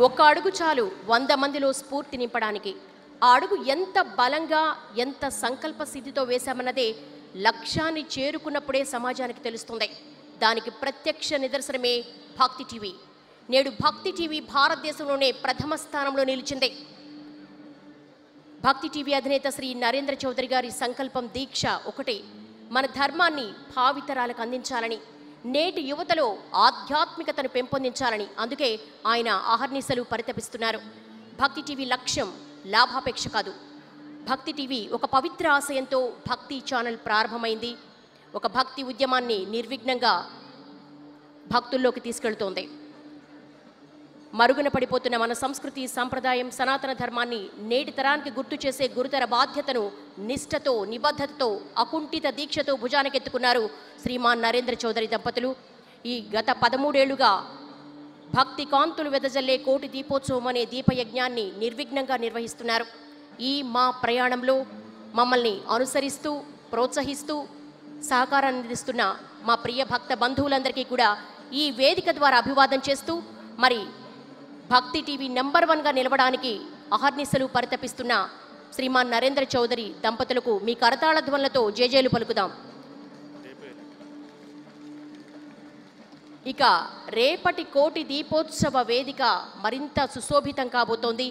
ఒక్క అడుగు చాలు 100 మందిలో స్ఫూర్తి నింపడానికి. ఆ అడుగు ఎంత బలంగా, ఎంత సంకల్ప సిద్ధితో వేశామన్నదే లక్ష్యాన్ని చేరుకున్నప్పుడే సమాజానికి తెలుస్తుంది. దానికి ప్రత్యక్ష నిదర్శనమే భక్తి టీవీ. నేడు భక్తి టీవీ భారతదేశంలోనే ప్రథమ స్థానంలో నిలిచింది. భక్తి టీవీ అధినేత శ్రీ నరేంద్ర చౌదరి గారి సంకల్పం, దీక్ష ఒకటే: మన ధర్మాన్ని భావితరాలకు అందించాలని, నేటి యువతలో ఆధ్యాత్మికతను పెంపొందించాలని. అందుకే ఆయన అహర్నిశలు పరితపిస్తున్నారు. భక్తి టీవీ లక్ష్యం లాభాపేక్ష కాదు. భక్తి టీవీ ఒక పవిత్ర ఆశయంతో భక్తి ఛానల్ ప్రారంభమైంది. ఒక భక్తి ఉద్యమాన్ని నిర్విఘ్నంగా భక్తుల్లోకి తీసుకెళ్తోంది. మరుగున పడిపోతున్న మన సంస్కృతి, సంప్రదాయం, సనాతన ధర్మాన్ని నేటి తరానికి గుర్తు చేసే గురుతర బాధ్యతను నిష్ఠతో, నిబద్ధతతో, అకుంఠిత దీక్షతో భుజానకెత్తుకున్నారు శ్రీమాన్ నరేంద్ర చౌదరి దంపతులు. ఈ గత 13 ఏళ్లుగా భక్తి కాంతులు వెదజల్లే కోటి దీపోత్సవం అనే దీపయజ్ఞాన్ని నిర్విఘ్నంగా నిర్వహిస్తున్నారు. ఈ మా ప్రయాణంలో మమ్మల్ని అనుసరిస్తూ, ప్రోత్సహిస్తూ, సహకారాన్ని అందిస్తున్న మా ప్రియ భక్త బంధువులందరికీ కూడా ఈ వేదిక ద్వారా అభివాదం చేస్తూ, మరి భక్తి టీవీ నెంబర్ 1గా నిలవడానికి అహర్నిశలు పరితపిస్తున్న శ్రీమాన్ నరేంద్ర చౌదరి దంపతులకు మీ కరతాళ ధ్వనులతో జేజేలు పలుకుదాం. ఇక రేపటి కోటి దీపోత్సవ వేదిక మరింత సుశోభితం కాబోతోంది.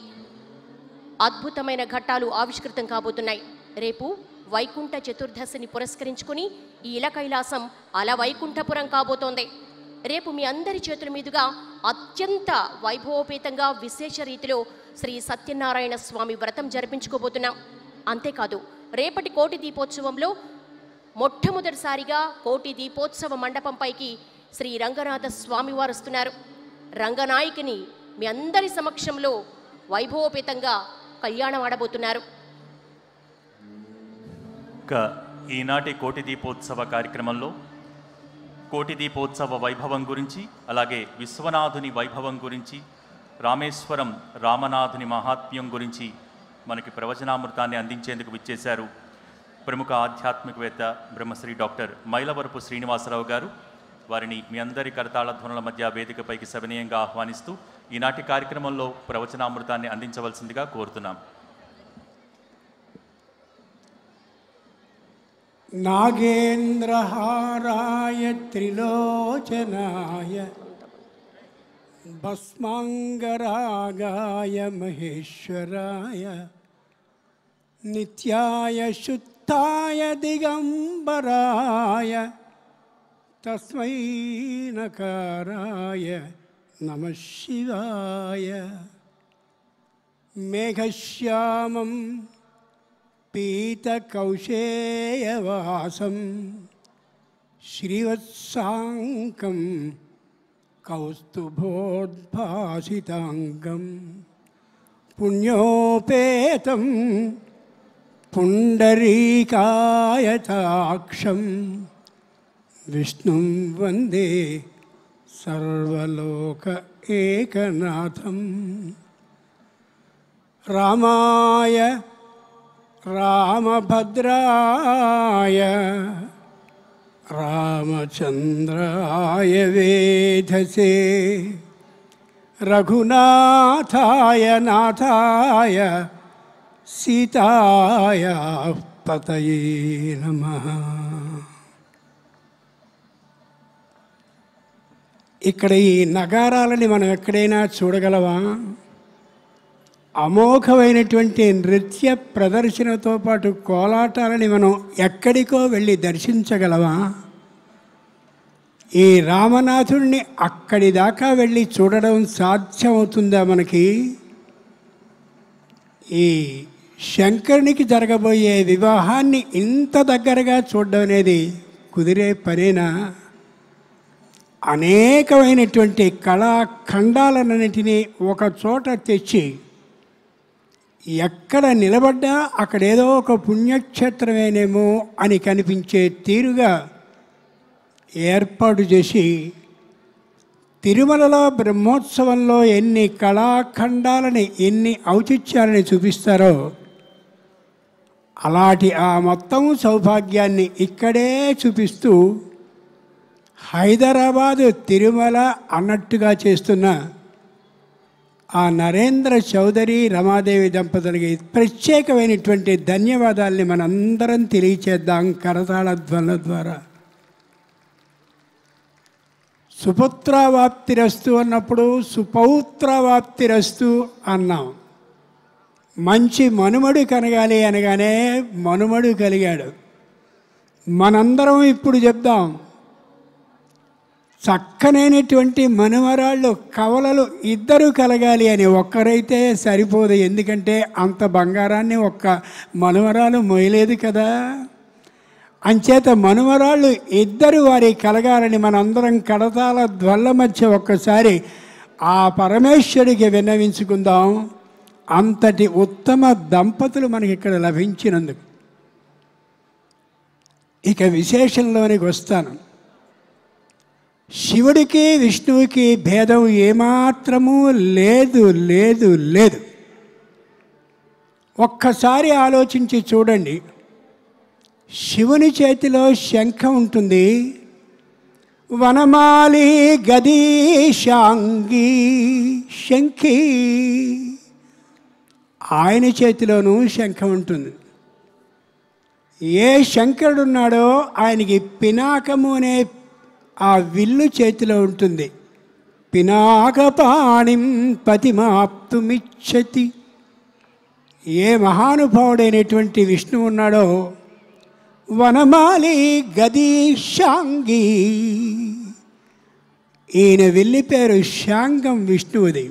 అద్భుతమైన ఘట్టాలు ఆవిష్కృతం కాబోతున్నాయి. రేపు వైకుంఠ చతుర్దశిని పురస్కరించుకుని ఈ ఇల కైలాసం అల వైకుంఠపురం కాబోతోంది. రేపు మీ అందరి చేతుల మీదుగా అత్యంత వైభవోపేతంగా, విశేష రీతిలో శ్రీ సత్యనారాయణ స్వామి వ్రతం జరిపించుకోబోతున్నాం. అంతేకాదు, రేపటి కోటి దీపోత్సవంలో మొట్టమొదటిసారిగా కోటి దీపోత్సవ మండపంపైకి శ్రీ రంగనాథ స్వామివారు వస్తున్నారు. రంగనాయకిని మీ అందరి సమక్షంలో వైభవోపేతంగా కళ్యాణం ఆడబోతున్నారు. ఈనాటి కోటి దీపోత్సవ కార్యక్రమంలో కోటి దీపోత్సవ వైభవం గురించి, అలాగే విశ్వనాథుని వైభవం గురించి, రామేశ్వరం రామనాథుని మహాత్మ్యం గురించి మనకి ప్రవచనామృతాన్ని అందించేందుకు విచ్చేశారు ప్రముఖ ఆధ్యాత్మికవేత్త బ్రహ్మశ్రీ డాక్టర్ మైలవరపు శ్రీనివాసరావు గారు. వారిని మీ అందరి కరతాళ ధ్వనుల మధ్య వేదికపైకి సవినయంగా ఆహ్వానిస్తూ ఈనాటి కార్యక్రమంలో ప్రవచనామృతాన్ని అందించవలసిందిగా కోరుతున్నాం. నాగేంద్రహారాయ త్రిలోచనాయ భస్మాంగరాగాయ మహేశ్వరాయ నిత్యాయ శుద్ధాయ దిగంబరాయ తస్మై నకారాయ నమః శివాయ. మేఘశ్యామం పీతకౌశేయవాసం శ్రీవత్సాంకం కౌస్తుభోద్భాసితాంగం పుణ్యోపేతం పుండరీకాయతాక్షం విష్ణుం వందే సర్వలోక ఏకనాథం. రామాయ రామభద్రాయ రామచంద్రాయ వేధసే రఘునాథాయ నాథాయ సీతాయ పతయే నమః. ఇక్కడ ఈ నగారాలని మనం ఎక్కడైనా చూడగలవా? అమోఘమైనటువంటి నృత్య ప్రదర్శనతో పాటు కోలాటాలని మనం ఎక్కడికో వెళ్ళి దర్శించగలవా? ఈ రామనాథుడిని అక్కడి దాకా వెళ్ళి చూడడం సాధ్యమవుతుందా మనకి? ఈ శంకరునికి జరగబోయే వివాహాన్ని ఇంత దగ్గరగా చూడడం అనేది కుదిరే పనేనా? అనేకమైనటువంటి కళాఖండాలన్నింటినీ ఒక చోట తెచ్చి ఎక్కడ నిలబడ్డా అక్కడేదో ఒక పుణ్యక్షేత్రమేనేమో అని కనిపించే తీరుగా ఏర్పాటు చేసి తిరుమలలో బ్రహ్మోత్సవంలో ఎన్ని కళాఖండాలని, ఎన్ని ఔచిత్యాలని చూపిస్తారో అలాంటి ఆ మొత్తం సౌభాగ్యాన్ని ఇక్కడే చూపిస్తూ హైదరాబాదు తిరుమల అన్నట్టుగా చేస్తున్న ఆ నరేంద్ర చౌదరి రమాదేవి దంపతులకి ప్రత్యేకమైనటువంటి ధన్యవాదాల్ని మనందరం తెలియచేద్దాం కరతాళ ధ్వనుల ద్వారా. సుపుత్రవాప్తిరస్తు అన్నప్పుడు సుపౌత్రవాప్తిరస్తు అన్నాం. మంచి మనుమడు కనగాలి అనగానే మనుమడు కలిగాడు. మనందరం ఇప్పుడు చెప్దాం, చక్కనైనటువంటి మనుమరాళ్ళు కవలలు ఇద్దరు కలగాలి అని. ఒక్కరైతే సరిపోదు, ఎందుకంటే అంత బంగారాన్ని ఒక్క మనుమరాలు మోయలేదు కదా. అంచేత మనుమరాళ్ళు ఇద్దరు వారి కలగాలని మనందరం కడతాల ధ్వల్ల మధ్య ఒక్కసారి ఆ పరమేశ్వరికి విన్నవించుకుందాం. అంతటి ఉత్తమ దంపతులు మనకి ఇక్కడ లభించినందుకు. ఇక విశేషంలోనికి వస్తాను. శివుడికి విష్ణువుకి భేదం ఏమాత్రమూ లేదు లేదు లేదు. ఒక్కసారి ఆలోచించి చూడండి. శివుని చేతిలో శంఖం ఉంటుంది, వనమాలి గదీ శాంగి శంఖి. ఆయన చేతిలోనూ శంఖం ఉంటుంది. ఏ శంకరుడున్నాడో ఆయనకి పినాకము అనే ఆ విల్లు చేతిలో ఉంటుంది. పినాకపాణిం పతిమాప్తుమిచ్చతి. ఏ మహానుభావుడైనటువంటి విష్ణువు ఉన్నాడో వనమాలి గదీ శాంగి. ఈయన విల్లి పేరు శాంగం విష్ణువుది.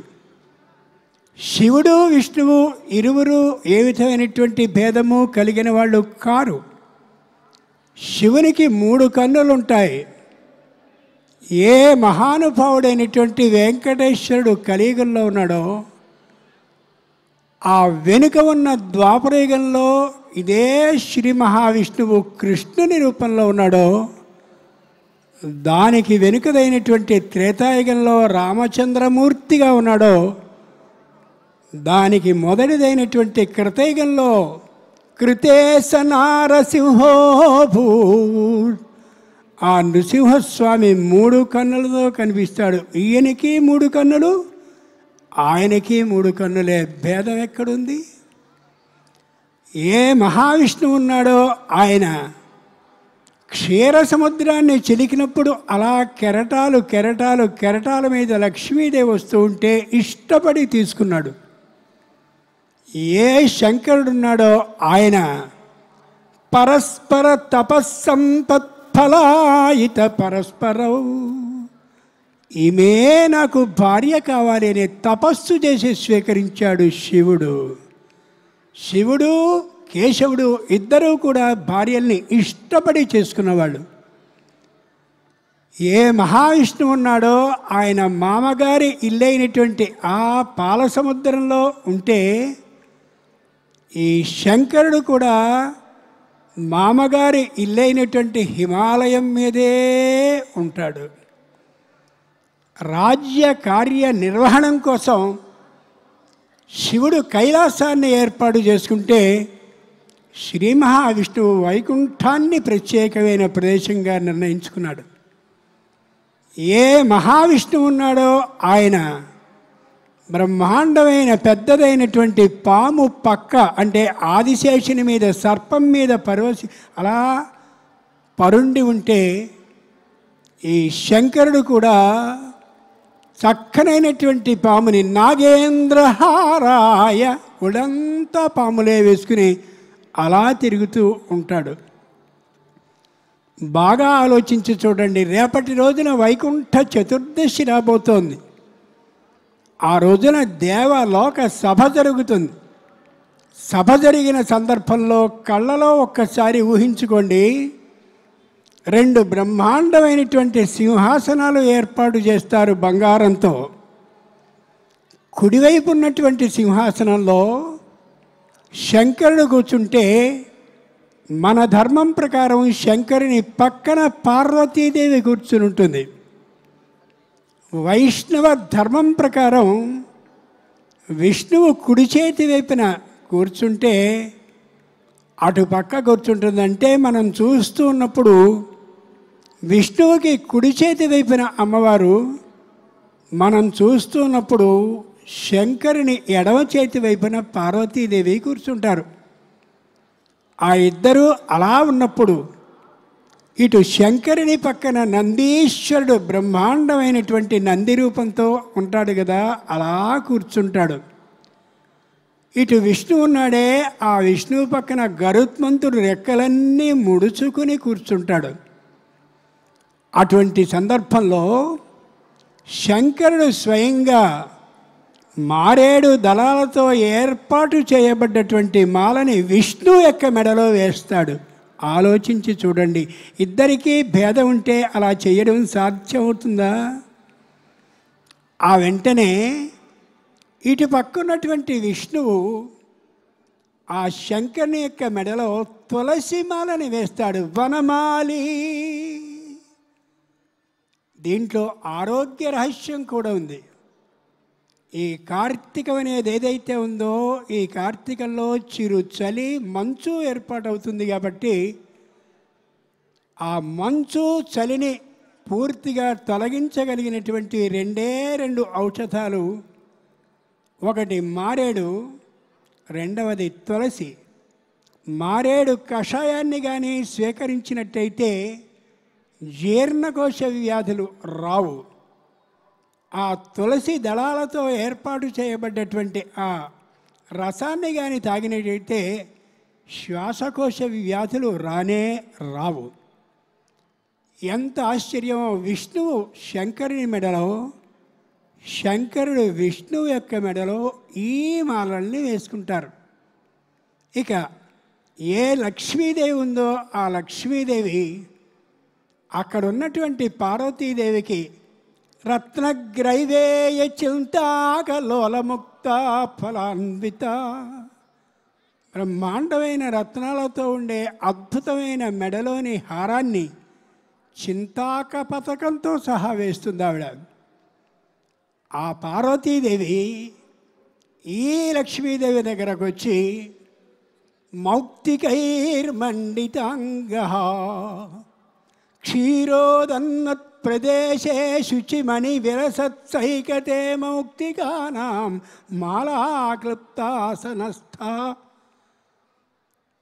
శివుడు విష్ణువు ఇరువురు ఏ విధమైనటువంటి భేదము కలిగిన వాళ్ళు కారు. శివునికి 3 కన్నులుంటాయి. ఏ మహానుభావుడైనటువంటి వెంకటేశ్వరుడు కలియుగంలో ఉన్నాడో ఆ వెనుక ఉన్న ద్వాపరయుగంలో ఇదే శ్రీ మహావిష్ణువు కృష్ణుని రూపంలో ఉన్నాడో, దానికి వెనుకదైనటువంటి త్రేతాయుగంలో రామచంద్రమూర్తిగా ఉన్నాడో, దానికి మొదటిదైనటువంటి కృతయుగంలో కృతేశ నారసింహోభూ ఆ నృసింహస్వామి 3 కన్నులతో కనిపిస్తాడు. ఈయనకి 3 కన్నులు, ఆయనకి 3 కన్నులే. భేదం ఎక్కడుంది? ఏ మహావిష్ణువు ఉన్నాడో ఆయన క్షీర సముద్రాన్ని చిలికినప్పుడు అలా కెరటాలు కెరటాలు కెరటాల మీద లక్ష్మీదేవి వస్తూ ఉంటే ఇష్టపడి తీసుకున్నాడు. ఏ శంకరుడున్నాడో ఆయన పరస్పర తపస్సంపత్ఫలాయిత పరస్పరౌ. ఈమె నాకు భార్య కావాలి అనే తపస్సు చేసి స్వీకరించాడు శివుడు. శివుడు కేశవుడు ఇద్దరూ కూడా భార్యల్ని ఇష్టపడి చేసుకున్నవాళ్ళు. ఏ మహావిష్ణువు ఉన్నాడో ఆయన మామగారి ఇల్లైనటువంటి ఆ పాలసముద్రంలో ఉంటే ఈ శంకరుడు కూడా మామగారి ఇల్లైనటువంటి హిమాలయం మీదే ఉంటాడు. రాజ్య కార్య నిర్వహణం కోసం శివుడు కైలాసాన్ని ఏర్పాటు చేసుకుంటే శ్రీ మహావిష్ణువు వైకుంఠాన్ని ప్రత్యేకమైన ప్రదేశంగా నిర్ణయించుకున్నాడు. ఏ మహావిష్ణువు ఉన్నాడో ఆయన బ్రహ్మాండమైన పెద్దదైనటువంటి పాము పక్క అంటే ఆదిశేషుని మీద సర్పం మీద అలా పరుండి ఉంటే ఈ శంకరుడు కూడా చక్కనైనటువంటి పాముని నాగేంద్రహారాయ ఉడంతా పాములే వేసుకుని అలా తిరుగుతూ ఉంటాడు. బాగా ఆలోచించి చూడండి. రేపటి రోజున వైకుంఠ చతుర్దశి రాబోతోంది. ఆ రోజున దేవలోక సభ జరుగుతుంది. సభ జరిగిన సందర్భంలో కళ్ళలో ఒక్కసారి ఊహించుకోండి, 2 బ్రహ్మాండమైనటువంటి సింహాసనాలు ఏర్పాటు చేస్తారు బంగారంతో. కుడివైపు ఉన్నటువంటి సింహాసనంలో శంకరుడు కూర్చుంటే మన ధర్మం ప్రకారం శంకరుని పక్కన పార్వతీదేవి కూర్చుని ఉంటుంది. వైష్ణవ ధర్మం ప్రకారం విష్ణువు కుడి చేతి వైపున కూర్చుంటే అటు పక్క కూర్చుంటుందంటే మనం చూస్తూ ఉన్నప్పుడు విష్ణువుకి కుడి చేతి వైపున అమ్మవారు, మనం చూస్తున్నప్పుడు శంకరుని ఎడమ చేతి వైపున పార్వతీదేవి కూర్చుంటారు. ఆ ఇద్దరు అలా ఉన్నప్పుడు ఇటు శంకరుని పక్కన నందీశ్వరుడు బ్రహ్మాండమైనటువంటి నంది రూపంతో ఉంటాడు కదా, అలా కూర్చుంటాడు. ఇటు విష్ణువు ఉన్నాడే, ఆ విష్ణువు పక్కన గరుత్మంతుడు రెక్కలన్నీ ముడుచుకుని కూర్చుంటాడు. అటువంటి సందర్భంలో శంకరుడు స్వయంగా మారేడు దళాలతో ఏర్పాటు చేయబడ్డటువంటి మాలని విష్ణువు యొక్క మెడలో వేస్తాడు. ఆలోచించి చూడండి, ఇద్దరికీ భేదం ఉంటే అలా చేయడం సాధ్యమవుతుందా? ఆ వెంటనే ఇటు పక్కన్నటువంటి విష్ణువు ఆ శంకరుని యొక్క మెడలో తులసి మాలని వేస్తాడు. వనమాలి. దీంట్లో ఆరోగ్య రహస్యం కూడా ఉంది. ఈ కార్తీకం అనేది ఏదైతే ఉందో, ఈ కార్తీకంలో చిరు చలి మంచు ఏర్పాటవుతుంది కాబట్టి ఆ మంచు చలిని పూర్తిగా తొలగించగలిగినటువంటి రెండే రెండు ఔషధాలు, ఒకటి మారేడు, రెండవది తులసి. మారేడు కషాయాన్ని కానీ స్వీకరించినట్టయితే జీర్ణకోశ వ్యాధులు రావు. ఆ తులసి దళాలతో ఏర్పాటు చేయబడ్డటువంటి ఆ రసాన్ని కానీ తాగినట్టయితే శ్వాసకోశ వ్యాధులు రానే రావు. ఎంత ఆశ్చర్యమో! విష్ణువు శంకరుని మెడలో, శంకరుడు విష్ణువు యొక్క మెడలో ఈ మాలల్ని వేసుకుంటారు. ఇక ఏ లక్ష్మీదేవి ఉందో ఆ లక్ష్మీదేవి అక్కడ ఉన్నటువంటి పార్వతీదేవికి రత్నగ్రైవేయ చింతాకలోలముక్త ఫలాన్విత, బ్రహ్మాండమైన రత్నాలతో ఉండే అద్భుతమైన మెడలోని హారాన్ని చింతాక పథకంతో సహా వేస్తుంది ఆవిడ. ఆ పార్వతీదేవి ఈ లక్ష్మీదేవి దగ్గరకు వచ్చి మౌక్తికైర్మండితాంగ క్షీరోదన్నత్ ప్రదేశే శుచిమణి విరసత్సైకతే మౌక్తికానాం మాలాక్లుప్తాసనస్థ.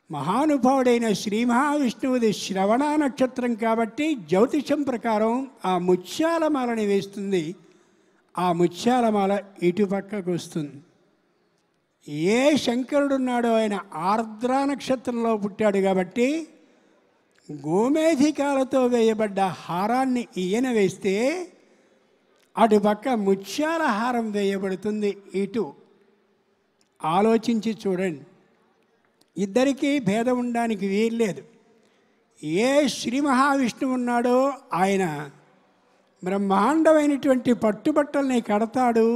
మహానుభావుడైన శ్రీ మహావిష్ణువుది శ్రవణ నక్షత్రం కాబట్టి జ్యోతిషం ప్రకారం ఆ ముత్యాలమాలని వేస్తుంది. ఆ ముత్యాలమాల ఇటుపక్కకు వస్తుంది. ఏ శంకరుడున్నాడో ఆయన ఆర్ద్ర నక్షత్రంలో పుట్టాడు కాబట్టి గోమేధికాలతో వేయబడ్డ హారాన్ని ఈయన వేస్తే అటుపక్క ముత్యాల హారం వేయబడుతుంది. ఇటు ఆలోచించి చూడండి, ఇద్దరికీ భేదం ఉండడానికి వీల్లేదు. ఏ శ్రీ మహావిష్ణువు ఉన్నాడో ఆయన బ్రహ్మాండమైనటువంటి పట్టుబట్టల్ని కడతాడు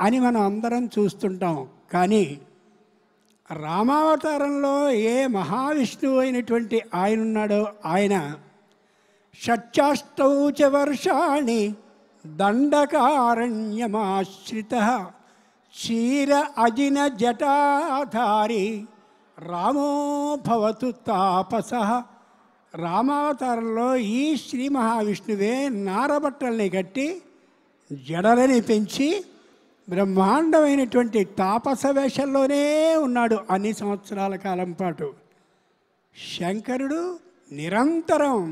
అని మనం అందరం చూస్తుంటాం. కానీ రామావతారంలో ఏ మహావిష్ణువు అయినటువంటి ఆయన ఉన్నాడో ఆయన షట్చాష్టౌచ వర్షాణి దండకారణ్యమాశ్రిత క్షీర అజిన జటాధారి రామో భవతు తాపస. రామావతారంలో ఈ శ్రీ మహావిష్ణువే నారబట్టల్ని కట్టి జడలని పెంచి బ్రహ్మాండమైనటువంటి తాపస వేషంలోనే ఉన్నాడు అన్ని సంవత్సరాల కాలం పాటు. శంకరుడు నిరంతరం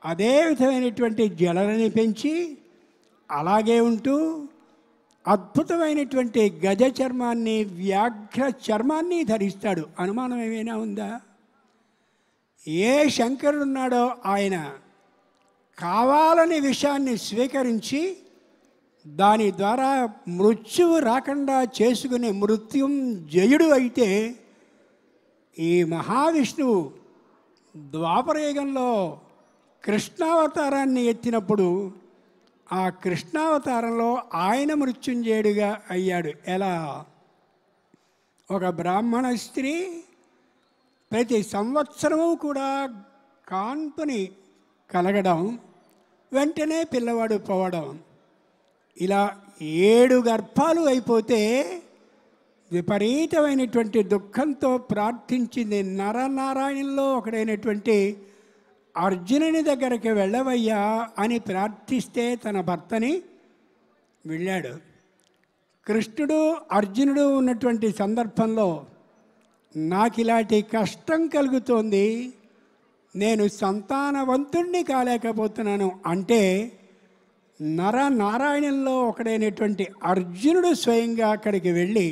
అదే విధమైనటువంటి జడలని పెంచి అలాగే ఉంటూ అద్భుతమైనటువంటి గజ చర్మాన్ని, వ్యాఘ్ర చర్మాన్ని ధరిస్తాడు. అనుమానం ఏమైనా ఉందా? ఏ శంకరుడున్నాడో ఆయన కావాలని విషయాన్ని స్వీకరించి దాని ద్వారా మృత్యువు రాకుండా చేసుకునే మృత్యుంజయుడు అయితే ఈ మహావిష్ణువు ద్వాపరయుగంలో కృష్ణావతారాన్ని ఎత్తినప్పుడు ఆ కృష్ణావతారంలో ఆయన మృత్యుంజయుడిగా అయ్యాడు. ఎలా? ఒక బ్రాహ్మణ స్త్రీ ప్రతి సంవత్సరము కూడా కాన్పుని కలగడం, వెంటనే పిల్లవాడు పోవడం, ఇలా 7 గర్భాలు అయిపోతే విపరీతమైనటువంటి దుఃఖంతో ప్రార్థించింది. నరనారాయణలో ఒకడైనటువంటి అర్జునుని దగ్గరికి వెళ్ళవయ్యా అని ప్రార్థిస్తే తన భర్తని వెళ్ళాడు. కృష్ణుడు అర్జునుడు ఉన్నటువంటి సందర్భంలో నాకు ఇలాంటి కష్టం కలుగుతోంది, నేను సంతానవంతుణ్ణి కాలేకపోతున్నాను అంటే నారాయణంలో ఒకడైనటువంటి అర్జునుడు స్వయంగా అక్కడికి వెళ్ళి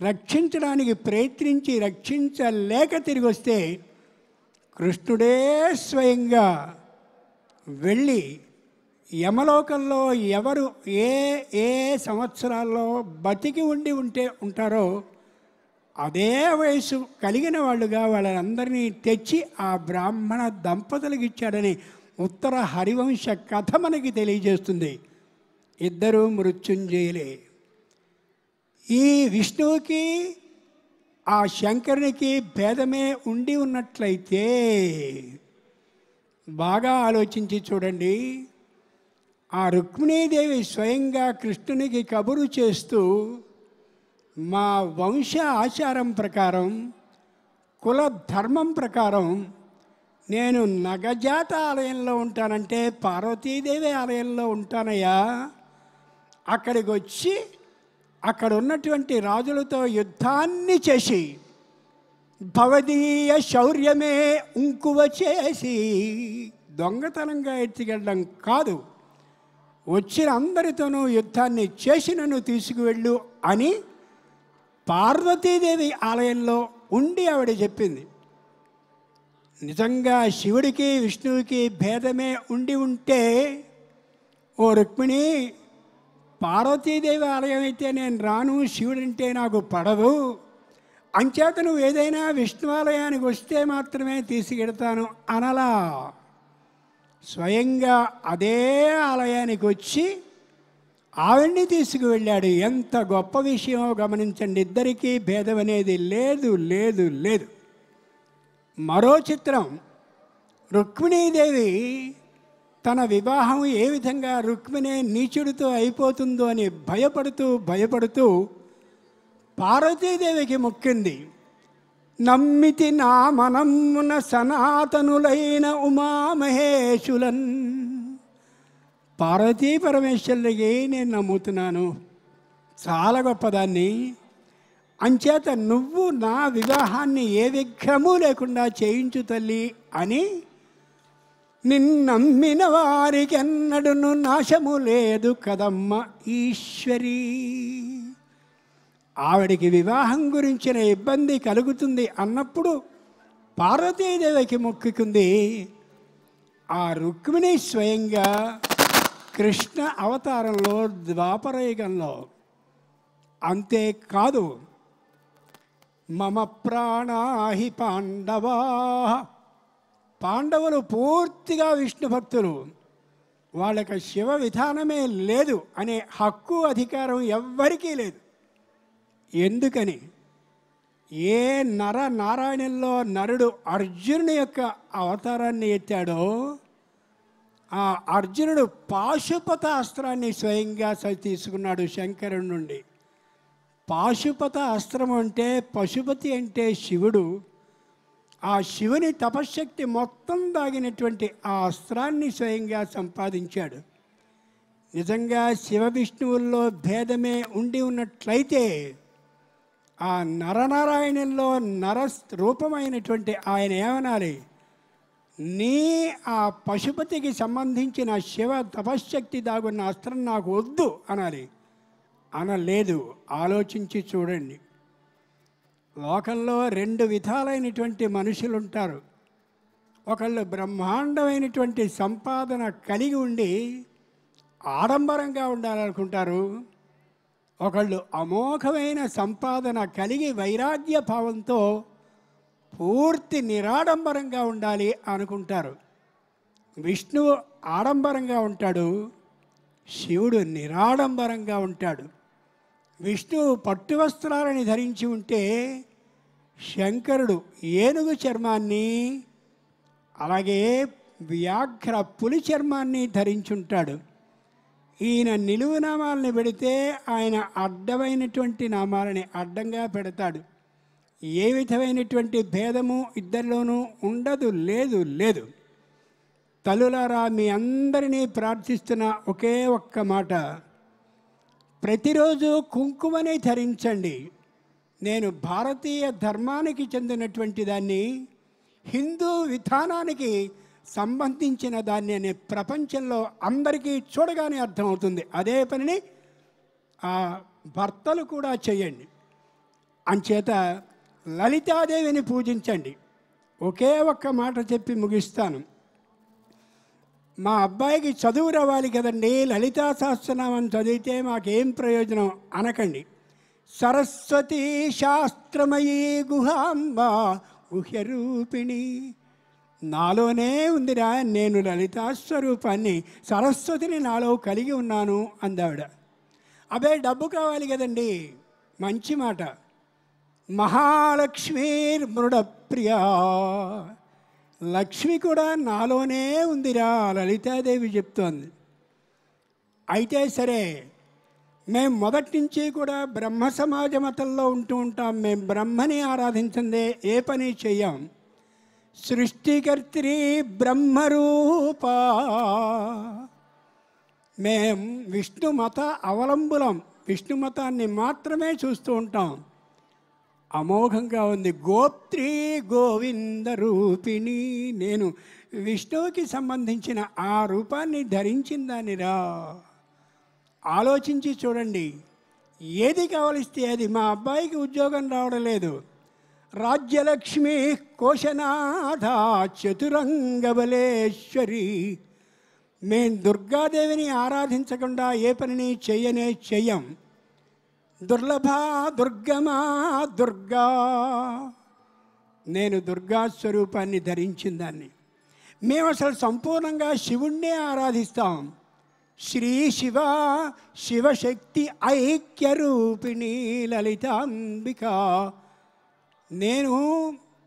రక్షించడానికి ప్రయత్నించి రక్షించలేక తిరిగి వస్తే కృష్ణుడే స్వయంగా వెళ్ళి యమలోకంలో ఎవరు ఏ ఏ సంవత్సరాల్లో బతికి ఉంటారో అదే వయసు కలిగిన వాళ్ళుగా వాళ్ళందరినీ తెచ్చి ఆ బ్రాహ్మణ దంపతులకు ఇచ్చాడని ఉత్తర హరివంశ కథ మనకి తెలియజేస్తుంది. ఇద్దరు మృత్యుంజయులే. ఈ విష్ణువుకి ఆ శంకరునికి భేదమే ఉండి ఉన్నట్లయితే బాగా ఆలోచించి చూడండి. ఆ రుక్మిణీదేవి స్వయంగా కృష్ణునికి కబురు చేస్తూ మా వంశ ఆచారం ప్రకారం కుల ధర్మం ప్రకారం నేను నగజాత ఆలయంలో ఉంటానంటే పార్వతీదేవి ఆలయంలో ఉంటానయ్యా, అక్కడికి వచ్చి అక్కడ ఉన్నటువంటి రాజులతో యుద్ధాన్ని చేసి భవదీయ శౌర్యమే ఉంకువ చేసి దొంగతనంగా ఎత్తుకెళ్ళడం కాదు, వచ్చిన అందరితోనూ యుద్ధాన్ని చేసి నన్ను తీసుకువెళ్ళు అని పార్వతీదేవి ఆలయంలో ఉండి ఆవిడ చెప్పింది. నిజంగా శివుడికి విష్ణువుకి భేదమే ఉండి ఉంటే, ఓ రుక్మిణి, పార్వతీదేవి ఆలయం అయితే నేను రాను, శివుడంటే నాకు పడదు, అంచేత నువ్వు ఏదైనా విష్ణు ఆలయానికి వస్తే మాత్రమే తీసుకెడతాను అనలా. స్వయంగా అదే ఆలయానికి వచ్చి ఆవిడ్ని తీసుకువెళ్ళాడు. ఎంత గొప్ప విషయమో గమనించండి. ఇద్దరికీ భేదం అనేది లేదు లేదు లేదు. మరో చిత్రం, రుక్మిణీదేవి తన వివాహం ఏ విధంగా రుక్మిణి నీచుడితో అయిపోతుందో అని భయపడుతూ పార్వతీదేవికి మొక్కింది. నమ్మితి నా మనమున సనాతనులైన ఉమామహేశులన్. పార్వతీ పరమేశ్వరులకి నేను నమ్ముతున్నాను, చాలా గొప్పదాన్ని, అంచేత నువ్వు నా వివాహాన్ని ఏ విఘ్నము లేకుండా చేయించు తల్లి అని నిన్నమ్మిన వారికి ఎన్నడూను నాశము లేదు కదమ్మ ఈశ్వరి. ఆవిడికి వివాహం గురించిన ఇబ్బంది కలుగుతుంది అన్నప్పుడు పార్వతీదేవికి మొక్కుకుంది. ఆ రుక్మిణి స్వయంగా కృష్ణ అవతారంలో ద్వాపరయుగంలో. అంతేకాదు, మమ ప్రాణాహి పాండవా, పాండవులు పూర్తిగా విష్ణు భక్తులు, వాళ్ళకి శివ విధానమే లేదు అనే హక్కు అధికారం ఎవ్వరికీ లేదు. ఎందుకని? ఏ నారాయణంలో నరుడు అర్జునుని యొక్క అవతారాన్ని ఎత్తాడో ఆ అర్జునుడు పాశుపత అస్త్రాన్ని స్వయంగా తీసుకున్నాడు శంకరుడి నుండి. పాశుపత అస్త్రం అంటే పశుపతి అంటే శివుడు. ఆ శివుని తపశ్శక్తి మొత్తం దాగినటువంటి ఆ అస్త్రాన్ని స్వయంగా సంపాదించాడు. నిజంగా శివ విష్ణువుల్లో భేదమే ఉండి ఉన్నట్లయితే ఆ నరనారాయణంలో నర రూపమైనటువంటి ఆయన ఏమనాలి? నీ ఆ పశుపతికి సంబంధించిన శివ తపశ్శక్తి దాగున్న అస్త్రం నాకు వద్దు అనాలి. అనలేదు. ఆలోచించి చూడండి. లోకంలో రెండు విధాలైనటువంటి మనుషులు ఉంటారు. ఒకళ్ళు బ్రహ్మాండమైనటువంటి సంపాదన కలిగి ఉండి ఆడంబరంగా ఉండాలనుకుంటారు. ఒకళ్ళు అమోఘమైన సంపాదన కలిగి వైరాగ్య భావంతో పూర్తి నిరాడంబరంగా ఉండాలి అనుకుంటారు. విష్ణువు ఆడంబరంగా ఉంటాడు, శివుడు నిరాడంబరంగా ఉంటాడు. విష్ణువు పట్టు వస్త్రాలని ధరించి ఉంటే శంకరుడు ఏనుగు చర్మాన్ని అలాగే వ్యాఘ్ర పులి చర్మాన్ని ధరించుంటాడు. ఈయన నిలువు నామాలని పెడితే ఆయన అడ్డమైనటువంటి నామాలని అడ్డంగా పెడతాడు. ఏ విధమైనటువంటి భేదము ఇద్దరిలోనూ ఉండదు, లేదు లేదు. తల్లులారా, మీ అందరినీ ప్రార్థిస్తున్న ఒకే ఒక్క మాట, ప్రతిరోజు కుంకుమని ధరించండి. నేను భారతీయ ధర్మానికి చెందినటువంటి దాన్ని, హిందూ విధానానికి సంబంధించిన దాన్ని అనే ప్రపంచంలో అందరికీ చూడగానే అర్థమవుతుంది. అదే పనిని ఆ భర్తలు కూడా చేయండి. అంచేత లలితాదేవిని పూజించండి. ఒకే ఒక్క మాట చెప్పి ముగిస్తాను. మా అబ్బాయికి చదువు రావాలి కదండి, లలితా సహస్రనామం చదివితే మాకేం ప్రయోజనం అనకండి. సరస్వతీ శాస్త్రమయీ గుహాంబ గుహ్యరూపిణి. నాలోనే ఉందిరా, నేను లలితా స్వరూపాన్ని, సరస్వతిని నాలో కలిగి ఉన్నాను అందావిడ. అబే డబ్బు కావాలి కదండి, మంచి మాట. మహాలక్ష్మీర్మృడప్రియా, లక్ష్మి కూడా నాలోనే ఉందిరా లలితాదేవి చెప్తోంది. అయితే సరే, మేము మొదటి నుంచి కూడా బ్రహ్మ సమాజ మతంలో ఉంటూ ఉంటాం. మేము బ్రహ్మని ఆరాధించందే ఏ పని చెయ్యం. సృష్టికర్త్రి బ్రహ్మరూపా, మేం విష్ణు మత అవలంబులం, విష్ణు మతాన్ని మాత్రమే చూస్తూ ఉంటాం. అమోఘంగా ఉంది. గోప్త్రీ గోవింద రూపిణి, నేను విష్ణువుకి సంబంధించిన ఆ రూపాన్ని ధరించిందానిరా. ఆలోచించి చూడండి, ఏది కావలిస్తే అది. మా అబ్బాయికి ఉద్యోగం రావడం లేదు. రాజ్యలక్ష్మి కోశనాథ చతురంగబలేశ్వరి, మేం దుర్గాదేవిని ఆరాధించకుండా ఏ పనిని చెయ్యం. దుర్లభ దుర్గమా దుర్గా, నేను దుర్గా స్వరూపాన్ని ధరించిందాన్ని. మేము అసలు సంపూర్ణంగా శివుణ్ణే ఆరాధిస్తాం. శ్రీ శివ శివశక్తి ఐక్యరూపిణి లలితాంబిక, నేను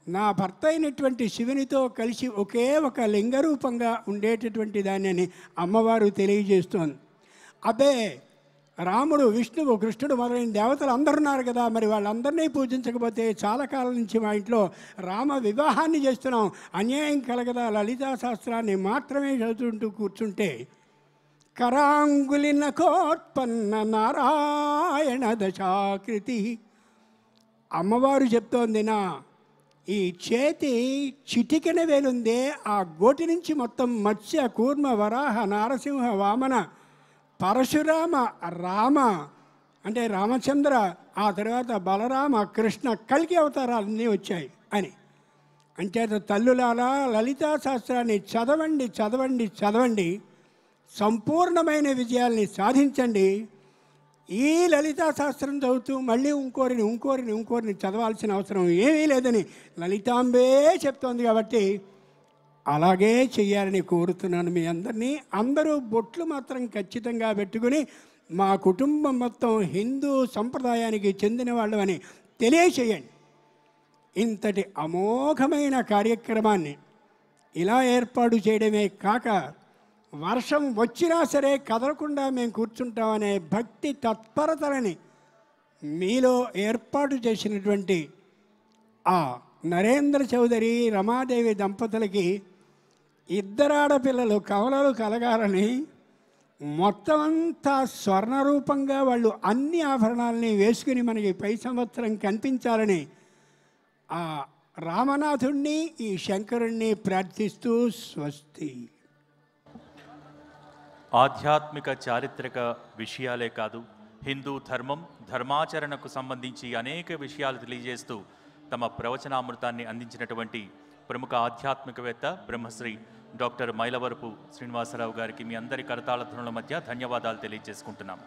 నా భర్త అయినటువంటి శివునితో కలిసి ఒకే ఒక లింగరూపంగా ఉండేటటువంటి దాన్ని అని అమ్మవారు తెలియజేస్తోంది. అబ్బే, రాముడు, విష్ణువు, కృష్ణుడు మొదలైన దేవతలు అందరూ ఉన్నారు కదా, మరి వాళ్ళందరినీ పూజించకపోతే చాలా కాలం నుంచి మా ఇంట్లో రామ వివాహాన్ని చేస్తున్నాం, అన్యాయం కలగదా? లలితా శాస్త్రాన్ని మాత్రమే చదువుతుంటూ కూర్చుంటే కరాంగులిన కోత్పన్న నారాయణ దశాకృతి. అమ్మవారు చెప్తోంది, నా ఈ చేతి చిటికెన వేలుందే, ఆ గోటి నుంచి మొత్తం మత్స్య కూర్మ వరాహ నారసింహ వామన పరశురామ రామ అంటే రామచంద్ర, ఆ తర్వాత బలరామ కృష్ణ కల్కి అవతారాలన్నీ వచ్చాయి అని. అంచేత తల్లులారా, లలితా శాస్త్రాన్ని చదవండి చదవండి చదవండి, సంపూర్ణమైన విజయాల్ని సాధించండి. ఈ లలితా శాస్త్రం చదువుతూ మళ్ళీ ఇంకోరిని చదవాల్సిన అవసరం ఏమీ లేదని లలితాంబే చెప్తోంది. కాబట్టి అలాగే చెయ్యాలని కోరుతున్నాను మీ అందరినీ. అందరూ బొట్లు మాత్రం ఖచ్చితంగా పెట్టుకుని మా కుటుంబం మొత్తం హిందూ సంప్రదాయానికి చెందిన వాళ్ళని తెలియచేయండి. ఇంతటి అమోఘమైన కార్యక్రమాన్ని ఇలా ఏర్పాటు చేయడమే కాక, వర్షం వచ్చినా సరే కదలకుండా మేము కూర్చుంటామనే భక్తి తత్పరతలని మీలో ఏర్పాటు చేసినటువంటి ఆ నరేంద్ర చౌదరి రమాదేవి దంపతులకి ఇద్దరు ఆడపిల్లలు కవలలు కలగాలని, మొత్తం అంతా స్వర్ణరూపంగా వాళ్ళు అన్ని ఆభరణాలని వేసుకుని మనకి పై సంవత్సరం కనిపించాలని ఆ రామనాథుణ్ణి, ఈ శంకరుణ్ణి ప్రార్థిస్తూ స్వస్తి. ఆధ్యాత్మిక చారిత్రక విషయాలే కాదు, హిందూ ధర్మం, ధర్మాచరణకు సంబంధించి అనేక విషయాలు తెలియజేస్తూ తమ ప్రవచనామృతాన్ని అందించినటువంటి ప్రముఖ ఆధ్యాత్మికవేత్త బ్రహ్మశ్రీ డాక్టర్ మైలవరపు శ్రీనివాసరావు గారికి మీ అందరి కరతాళ ధ్వనుల మధ్య ధన్యవాదాలు తెలియజేసుకుంటున్నాం.